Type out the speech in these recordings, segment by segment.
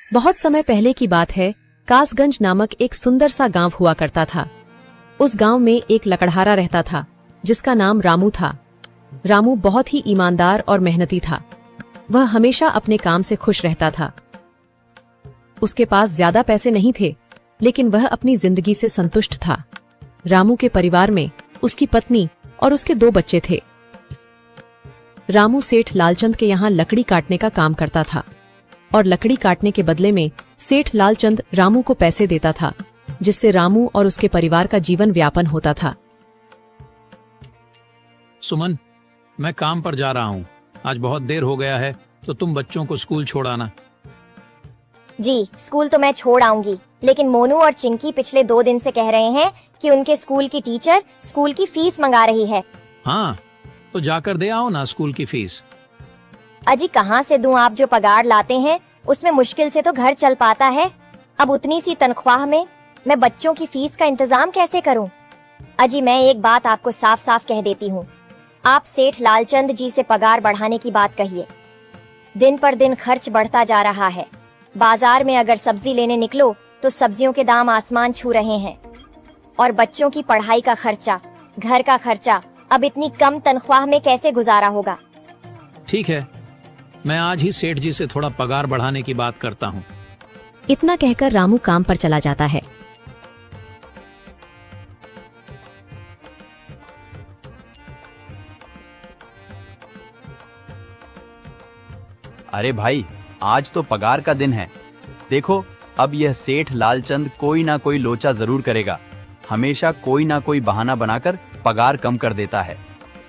बहुत समय पहले की बात है। कासगंज नामक एक सुंदर सा गांव हुआ करता था। उस गांव में एक लकड़हारा रहता था जिसका नाम रामू था। रामू बहुत ही ईमानदार और मेहनती था। वह हमेशा अपने काम से खुश रहता था। उसके पास ज्यादा पैसे नहीं थे, लेकिन वह अपनी जिंदगी से संतुष्ट था। रामू के परिवार में उसकी पत्नी और उसके 2 बच्चे थे। रामू सेठ लालचंद के यहाँ लकड़ी काटने का काम करता था और लकड़ी काटने के बदले में सेठ लालचंद रामू को पैसे देता था, जिससे रामू और उसके परिवार का जीवन व्यापन होता था। सुमन, मैं काम पर जा रहा हूँ। आज बहुत देर हो गया है, तो तुम बच्चों को स्कूल छोड़ आना। जी, स्कूल तो मैं छोड़ आऊंगी, लेकिन मोनू और चिंकी पिछले 2 दिन से कह रहे हैं कि उनके स्कूल की टीचर स्कूल की फीस मंगा रही है। हाँ, तो जाकर दे आओ ना स्कूल की फीस। अजी कहाँ से दूं? आप जो पगार लाते हैं उसमें मुश्किल से तो घर चल पाता है। अब उतनी सी तनख्वाह में मैं बच्चों की फीस का इंतजाम कैसे करूं? अजी मैं एक बात आपको साफ साफ कह देती हूँ, आप सेठ लालचंद जी से पगार बढ़ाने की बात कहिए। दिन पर दिन खर्च बढ़ता जा रहा है। बाजार में अगर सब्जी लेने निकलो तो सब्जियों के दाम आसमान छू रहे हैं, और बच्चों की पढ़ाई का खर्चा, घर का खर्चा अब इतनी कम तनख्वाह में कैसे गुजारा होगा? ठीक है, मैं आज ही सेठ जी से थोड़ा पगार बढ़ाने की बात करता हूँ। इतना कहकर रामू काम पर चला जाता है। अरे भाई, आज तो पगार का दिन है। देखो, अब यह सेठ लालचंद कोई ना कोई लोचा जरूर करेगा। हमेशा कोई ना कोई बहाना बनाकर पगार कम कर देता है।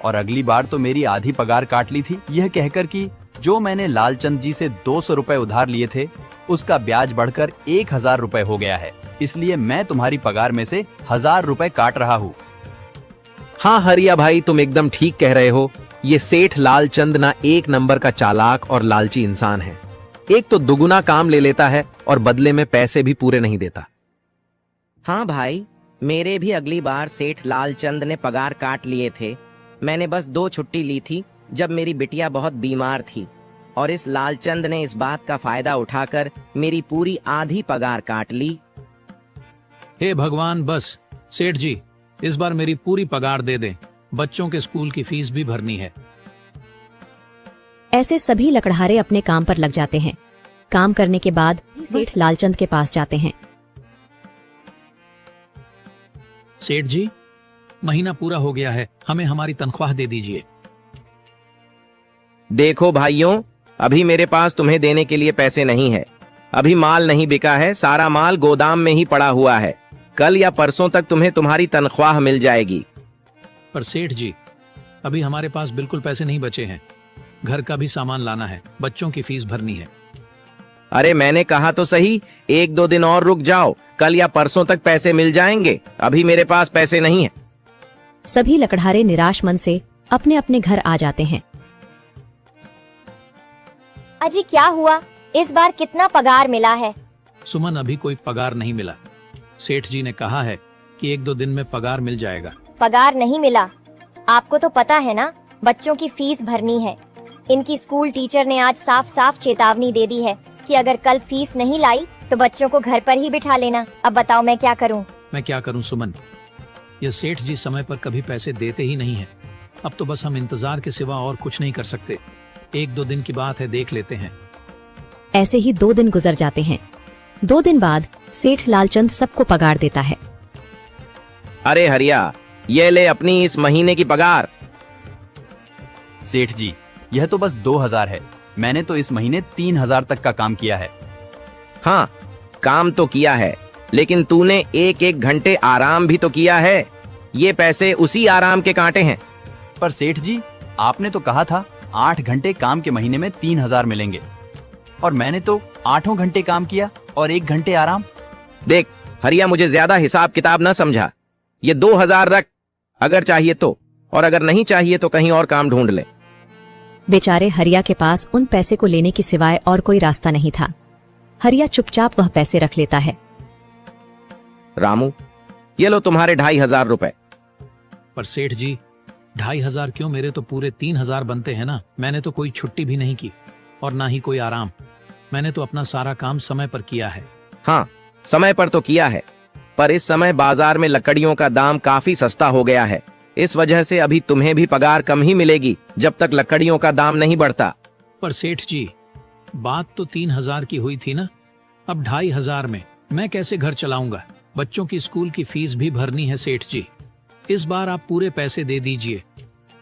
और अगली बार तो मेरी आधी पगार काट ली थी, यह कहकर कि जो मैंने लालचंद जी से 200 रुपए उधार लिए थे, उसका ब्याज बढ़कर 1000 रुपए हो गया है। इसलिए मैं तुम्हारी पगार में से 1000 रुपए काट रहा हूँ। हाँ हरिया भाई, तुम एकदम ठीक कह रहे हो। ये सेठ लालचंद ना एक नंबर का चालाक और लालची इंसान है। एक तो दुगुना काम ले लेता है और बदले में पैसे भी पूरे नहीं देता। हाँ भाई, मेरे भी अगली बार सेठ लालचंद ने पगार काट लिए थे। मैंने बस 2 छुट्टी ली थी जब मेरी बिटिया बहुत बीमार थी, और इस लालचंद ने इस बात का फायदा उठाकर मेरी पूरी आधी पगार काट ली। हे भगवान, बस सेठ जी इस बार मेरी पूरी पगार दे दें। बच्चों के स्कूल की फीस भी भरनी है। ऐसे सभी लकड़हारे अपने काम पर लग जाते हैं। काम करने के बाद सेठ लालचंद के पास जाते हैं। सेठ जी, महीना पूरा हो गया है, हमें हमारी तनख्वाह दे दीजिए। देखो भाइयों, अभी मेरे पास तुम्हें देने के लिए पैसे नहीं है। अभी माल नहीं बिका है, सारा माल गोदाम में ही पड़ा हुआ है। कल या परसों तक तुम्हें तुम्हारी तनख्वाह मिल जाएगी। पर सेठ जी, अभी हमारे पास बिल्कुल पैसे नहीं बचे हैं। घर का भी सामान लाना है, बच्चों की फीस भरनी है। अरे मैंने कहा तो सही, 1-2 दिन और रुक जाओ, कल या परसों तक पैसे मिल जाएंगे। अभी मेरे पास पैसे नहीं है। सभी लकड़हारे निराश मन से अपने अपने घर आ जाते हैं। अजी क्या हुआ? इस बार कितना पगार मिला है? सुमन, अभी कोई पगार नहीं मिला। सेठ जी ने कहा है कि 1-2 दिन में पगार मिल जाएगा। पगार नहीं मिला? आपको तो पता है ना, बच्चों की फीस भरनी है। इनकी स्कूल टीचर ने आज साफ साफ चेतावनी दे दी है कि अगर कल फीस नहीं लाई तो बच्चों को घर पर ही बिठा लेना। अब बताओ मैं क्या करूं? मैं क्या करूं सुमन, यह सेठ जी समय पर कभी पैसे देते ही नहीं है। अब तो बस हम इंतजार के सिवा और कुछ नहीं कर सकते। 1-2 दिन की बात है, देख लेते हैं। ऐसे ही 2 दिन गुजर जाते हैं। 2 दिन बाद सेठ लालचंद सबको पगार देता है। अरे हरिया, ये ले अपनी इस महीने की पगार। सेठ जी, यह तो बस 2000 है। मैंने तो इस महीने 3000 तक का काम किया है। हाँ, काम तो किया है, लेकिन तूने 1-1 घंटे आराम भी तो किया है। ये पैसे उसी आराम के कांटे हैं। पर सेठ जी, आपने तो कहा था 8 घंटे काम के महीने में 3000 मिलेंगे, और मैंने तो 8 घंटे काम किया और 1 घंटे आराम। देख हरिया, मुझे ज्यादा हिसाब किताब न समझा। ये 2000 रख, अगर चाहिए तो, और अगर नहीं चाहिए तो कहीं और काम ढूंढ ले। बेचारे हरिया के पास उन पैसे को लेने के सिवाय और कोई रास्ता नहीं था। हरिया चुपचाप वह पैसे रख लेता है। रामू, ये लो तुम्हारे 2500 रुपए। पर सेठ जी, 2500 क्यों? मेरे तो पूरे 3000 बनते हैं ना। मैंने तो कोई छुट्टी भी नहीं की और ना ही कोई आराम। मैंने तो अपना सारा काम समय पर किया है। हाँ, समय पर तो किया है, पर इस समय बाजार में लकड़ियों का दाम काफी सस्ता हो गया है। इस वजह से अभी तुम्हें भी पगार कम ही मिलेगी जब तक लकड़ियों का दाम नहीं बढ़ता। पर सेठ जी, बात तो 3,000 की हुई थी ना, अब 2,500 में मैं कैसे घर चलाऊंगा? बच्चों की स्कूल की फीस भी भरनी है सेठ जी। इस बार आप पूरे पैसे दे दीजिए।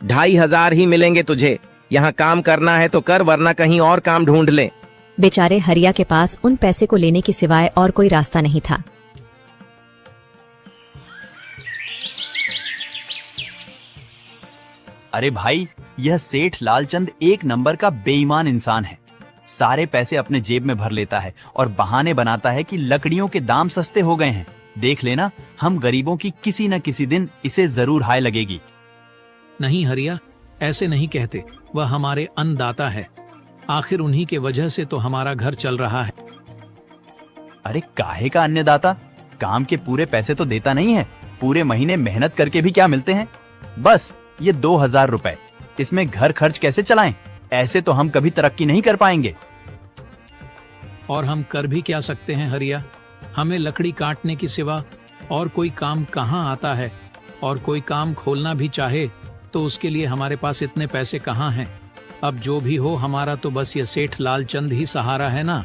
2,500 ही मिलेंगे तुझे। यहाँ काम करना है तो कर, वरना कहीं और काम ढूंढ ले। बेचारे हरिया के पास उन पैसे को लेने की सिवाय और कोई रास्ता नहीं था। अरे भाई, यह सेठ लालचंद एक नंबर का बेईमान इंसान है। सारे पैसे अपने जेब में भर लेता है और बहाने बनाता है कि लकड़ियों के दाम सस्ते हो गए हैं। देख लेना, हम गरीबों की किसी न किसी दिन इसे जरूर हाय लगेगी। नहीं हरिया, ऐसे नहीं कहते। वह हमारे अन्नदाता है, आखिर उन्हीं के वजह से तो हमारा घर चल रहा है। अरे काहे का अन्नदाता? काम के पूरे पैसे तो देता नहीं है। पूरे महीने मेहनत करके भी क्या मिलते हैं? बस ये 2,000 रुपए, इसमें घर खर्च कैसे चलाएं? ऐसे तो हम कभी तरक्की नहीं कर पाएंगे। और हम कर भी क्या सकते हैं हरिया? हमें लकड़ी काटने की सिवा और कोई काम कहाँ आता है? और कोई काम खोलना भी चाहे तो उसके लिए हमारे पास इतने पैसे कहाँ हैं? अब जो भी हो, हमारा तो बस ये सेठ लालचंद ही सहारा है ना।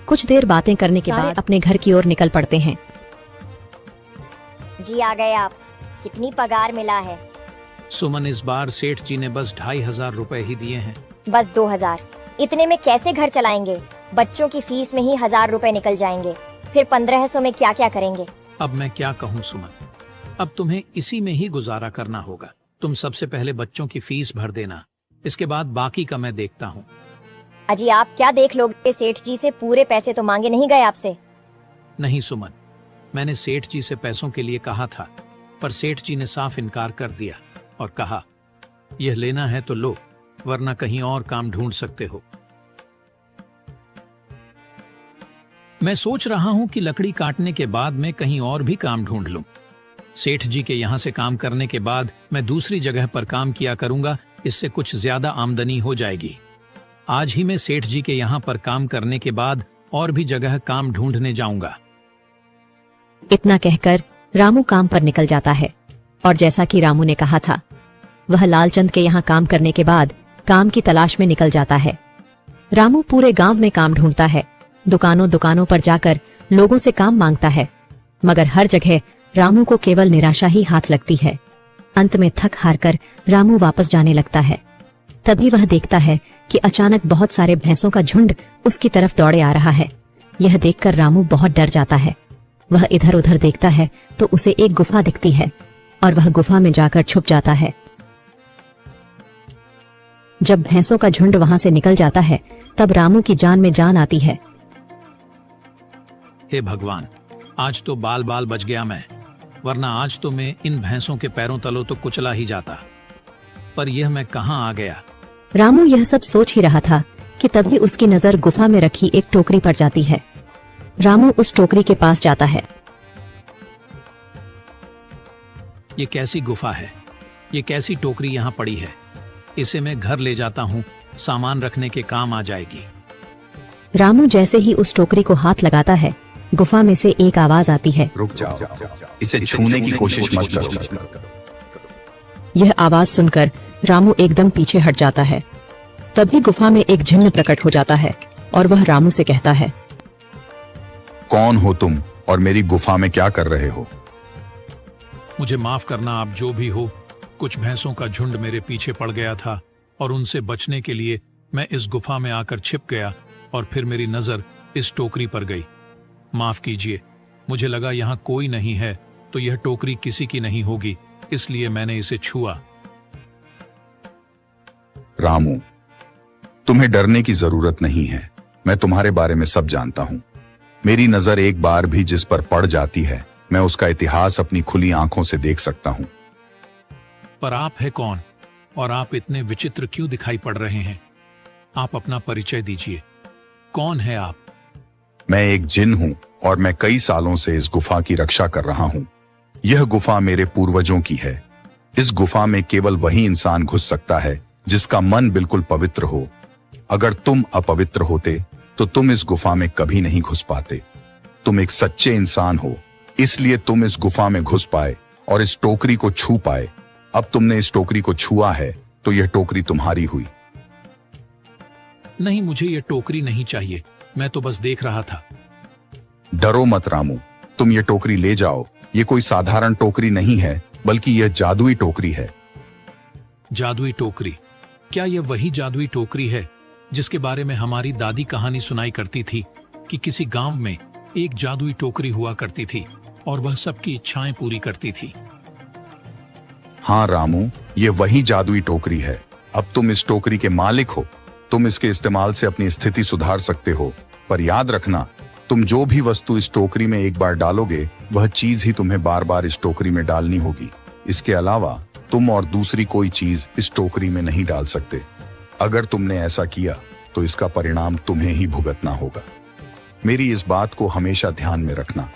कुछ देर बातें करने के बाद अपने घर की ओर निकल पड़ते हैं। जी आ गए आप। कितनी पगार मिला है? सुमन, इस बार सेठ जी ने बस 2,500 रुपए ही दिए हैं। बस 2,000? इतने में कैसे घर चलाएंगे? बच्चों की फीस में ही 1,000 रुपए निकल जाएंगे, फिर 1,500 में क्या क्या करेंगे? अब मैं क्या कहूँ सुमन, अब तुम्हें इसी में ही गुजारा करना होगा। तुम सबसे पहले बच्चों की फीस भर देना, इसके बाद बाकी का मैं देखता हूँ। अजी आप क्या देख लोगे? सेठ जी से पूरे पैसे तो मांगे नहीं गए आपसे? नहीं सुमन, मैंने सेठ जी से पैसों के लिए कहा था, पर सेठ जी ने साफ इनकार कर दिया और कहा, यह लेना है तो लो, वरना कहीं और काम ढूंढ सकते हो। मैं सोच रहा हूं कि लकड़ी काटने के बाद मैं कहीं और भी काम ढूंढ लूं। सेठ जी के यहां से काम करने के बाद मैं दूसरी जगह पर काम किया करूंगा, इससे कुछ ज्यादा आमदनी हो जाएगी। आज ही मैं सेठ जी के यहां पर काम करने के बाद और भी जगह काम ढूंढने जाऊंगा। इतना कहकर रामू काम पर निकल जाता है और जैसा कि रामू ने कहा था, वह लालचंद के यहाँ काम करने के बाद काम की तलाश में निकल जाता है। रामू पूरे गांव में काम ढूंढता है, दुकानों दुकानों पर जाकर लोगों से काम मांगता है, मगर हर जगह रामू को केवल निराशा ही हाथ लगती है। अंत में थक हार कर रामू वापस जाने लगता है। तभी वह देखता है कि अचानक बहुत सारे भैंसों का झुंड उसकी तरफ दौड़े आ रहा है। यह देखकर रामू बहुत डर जाता है। वह इधर उधर देखता है तो उसे एक गुफा दिखती है और वह गुफा में जाकर छुप जाता है। जब भैंसों का झुंड वहां से निकल जाता है, तब रामू की जान में जान आती है। हे भगवान, आज तो बाल बाल बच गया मैं, वरना आज तो मैं इन भैंसों के पैरों तलों तो कुचला ही जाता। पर यह मैं कहाँ आ गया? रामू यह सब सोच ही रहा था कि तभी उसकी नजर गुफा में रखी एक टोकरी पर जाती है। रामू उस टोकरी के पास जाता है। ये कैसी गुफा है? ये कैसी टोकरी यहाँ पड़ी है? इसे मैं घर ले जाता हूँ, सामान रखने के काम आ जाएगी। रामू जैसे ही उस टोकरी को हाथ लगाता है, गुफा में से एक आवाज आती है, रुक जाओ, इसे छूने की कोशिश मत करो। यह आवाज सुनकर रामू एकदम पीछे हट जाता है। तभी गुफा में एक जिन्न प्रकट हो जाता है और वह रामू से कहता है, कौन हो तुम और मेरी गुफा में क्या कर रहे हो? मुझे माफ करना, आप जो भी हो। कुछ भैंसों का झुंड मेरे पीछे पड़ गया था और उनसे बचने के लिए मैं इस गुफा में आकर छिप गया और फिर मेरी नजर इस टोकरी पर गई। माफ कीजिए, मुझे लगा यहाँ कोई नहीं है तो यह टोकरी किसी की नहीं होगी, इसलिए मैंने इसे छुआ। रामू, तुम्हें डरने की जरूरत नहीं है। मैं तुम्हारे बारे में सब जानता हूँ। मेरी नजर एक बार भी जिस पर पड़ जाती है, मैं उसका इतिहास अपनी खुली आंखों से देख सकता हूँ। पर आप है कौन और आप इतने विचित्र क्यों दिखाई पड़ रहे हैं? आप अपना परिचय दीजिए, कौन है आप? मैं एक जिन हूँ और मैं कई सालों से इस गुफा की रक्षा कर रहा हूँ। यह गुफा मेरे पूर्वजों की है। इस गुफा में केवल वही इंसान घुस सकता है जिसका मन बिल्कुल पवित्र हो। अगर तुम अपवित्र होते तो तुम इस गुफा में कभी नहीं घुस पाते। तुम एक सच्चे इंसान हो, इसलिए तुम इस गुफा में घुस पाए और इस टोकरी को छू पाए। अब तुमने इस टोकरी को छुआ है तो यह टोकरी तुम्हारी हुई। नहीं, मुझे ये टोकरी नहीं चाहिए, मैं तो बस देख रहा था। डरो मत रामू, तुम ये टोकरी ले जाओ। ये कोई साधारण टोकरी नहीं है, बल्कि यह जादुई टोकरी है। जादुई टोकरी? क्या यह वही जादुई टोकरी है जिसके बारे में हमारी दादी कहानी सुनाई करती थी कि किसी गांव में एक जादुई टोकरी हुआ करती थी और वह सबकी इच्छाएं पूरी करती थी? हाँ रामू, ये वही जादुई टोकरी है। अब तुम इस टोकरी के मालिक हो। तुम इसके इस्तेमाल से अपनी स्थिति सुधार सकते हो, पर याद रखना, तुम जो भी वस्तु इस टोकरी में एक बार डालोगे, वह चीज ही तुम्हें बार बार इस टोकरी में डालनी होगी। इसके अलावा तुम और दूसरी कोई चीज इस टोकरी में नहीं डाल सकते। अगर तुमने ऐसा किया तो इसका परिणाम तुम्हें ही भुगतना होगा। मेरी इस बात को हमेशा ध्यान में रखना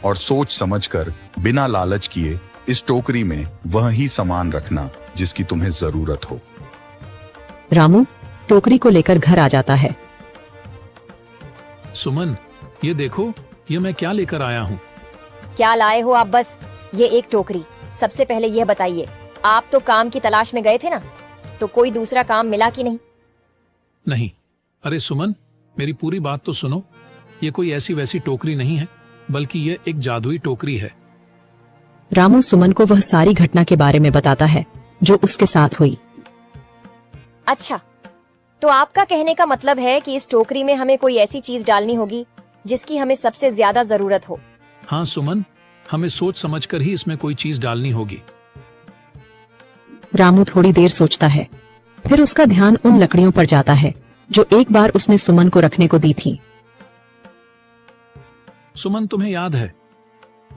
और सोच समझकर बिना लालच किए इस टोकरी में वह ही सामान रखना जिसकी तुम्हें जरूरत हो। रामू टोकरी को लेकर घर आ जाता है। सुमन, ये देखो, ये मैं क्या लेकर आया हूँ। क्या लाए हो आप? बस ये एक टोकरी। सबसे पहले यह बताइए, आप तो काम की तलाश में गए थे ना, तो कोई दूसरा काम मिला कि नहीं? नहीं। अरे सुमन, मेरी पूरी बात तो सुनो। ये कोई ऐसी वैसी टोकरी नहीं है, बल्कि ये एक जादुई टोकरी है। रामू सुमन को वह सारी घटना के बारे में बताता है जो उसके साथ हुई। अच्छा, तो आपका कहने का मतलब है कि इस टोकरी में हमें कोई ऐसी चीज डालनी होगी जिसकी हमें सबसे ज्यादा जरूरत हो। हाँ सुमन, हमें सोच समझकर ही इसमें कोई चीज डालनी होगी। रामू थोड़ी देर सोचता है, फिर उसका ध्यान उन लकड़ियों पर जाता है जो एक बार उसने सुमन को रखने को दी थी। सुमन, तुम्हें याद है,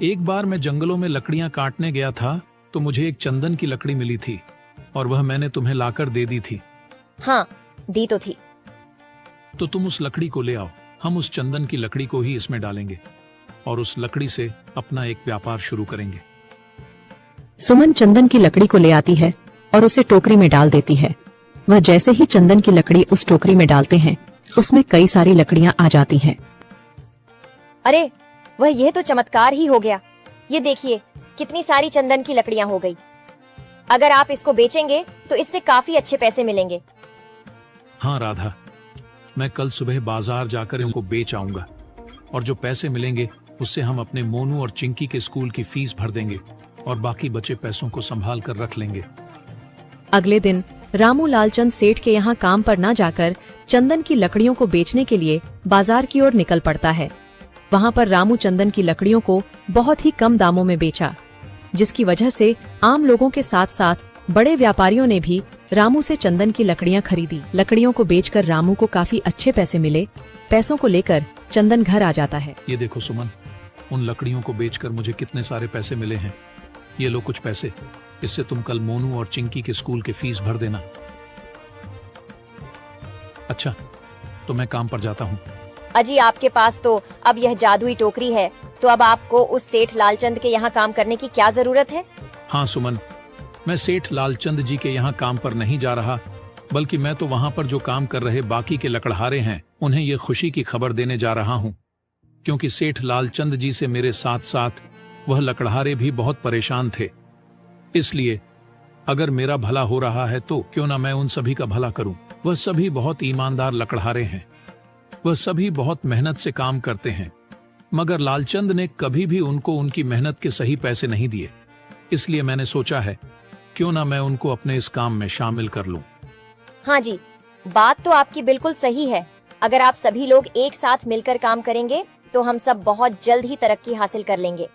एक बार मैं जंगलों में लकड़ियां काटने गया था तो मुझे एक चंदन की लकड़ी मिली थी और वह मैंने तुम्हें लाकर दे दी थी। हाँ, दी तो थी। तो तुम उस लकड़ी को ले आओ। हम उस चंदन की लकड़ी को ही इसमें डालेंगे और उस लकड़ी से अपना एक व्यापार शुरू करेंगे। सुमन चंदन की लकड़ी को ले आती है और उसे टोकरी में डाल देती है। वह जैसे ही चंदन की लकड़ी उस टोकरी में डालते हैं, उसमें कई सारी लकड़ियां आ जाती हैं। अरे वह, यह तो चमत्कार ही हो गया। ये देखिए, कितनी सारी चंदन की लकड़ियां हो गई। अगर आप इसको बेचेंगे तो इससे काफी अच्छे पैसे मिलेंगे। हाँ राधा, मैं कल सुबह बाजार जाकर इनको बेच आऊंगा और जो पैसे मिलेंगे उससे हम अपने मोनू और चिंकी के स्कूल की फीस भर देंगे और बाकी बचे पैसों को संभाल कर रख लेंगे। अगले दिन रामू लालचंद सेठ के यहाँ काम पर न जाकर चंदन की लकड़ियों को बेचने के लिए बाजार की ओर निकल पड़ता है। वहाँ पर रामू चंदन की लकड़ियों को बहुत ही कम दामों में बेचा, जिसकी वजह से आम लोगों के साथ साथ बड़े व्यापारियों ने भी रामू से चंदन की लकड़ियां खरीदी। लकड़ियों को बेचकर रामू को काफी अच्छे पैसे मिले। पैसों को लेकर चंदन घर आ जाता है। ये देखो सुमन, उन लकड़ियों को बेचकर मुझे कितने सारे पैसे मिले हैं। ये लो कुछ पैसे, इससे तुम कल मोनू और चिंकी के स्कूल की फीस भर देना। अच्छा, तो मैं काम पर जाता हूँ। अजी, आपके पास तो अब यह जादुई टोकरी है, तो अब आपको उस सेठ लालचंद के यहाँ काम करने की क्या जरूरत है? हाँ सुमन, मैं सेठ लालचंद जी के यहाँ काम पर नहीं जा रहा, बल्कि मैं तो वहाँ पर जो काम कर रहे बाकी के लकड़हारे हैं उन्हें ये खुशी की खबर देने जा रहा हूँ, क्योंकि सेठ लालचंद जी से मेरे साथ साथ वह लकड़हारे भी बहुत परेशान थे। इसलिए अगर मेरा भला हो रहा है तो क्यों ना मैं उन सभी का भला करूं। वह सभी बहुत ईमानदार लकड़हारे हैं, वह सभी बहुत मेहनत से काम करते हैं, मगर लालचंद ने कभी भी उनको उनकी मेहनत के सही पैसे नहीं दिए। इसलिए मैंने सोचा है क्यों ना मैं उनको अपने इस काम में शामिल कर लूं। हाँ जी, बात तो आपकी बिल्कुल सही है। अगर आप सभी लोग एक साथ मिलकर काम करेंगे तो हम सब बहुत जल्द ही तरक्की हासिल कर लेंगे।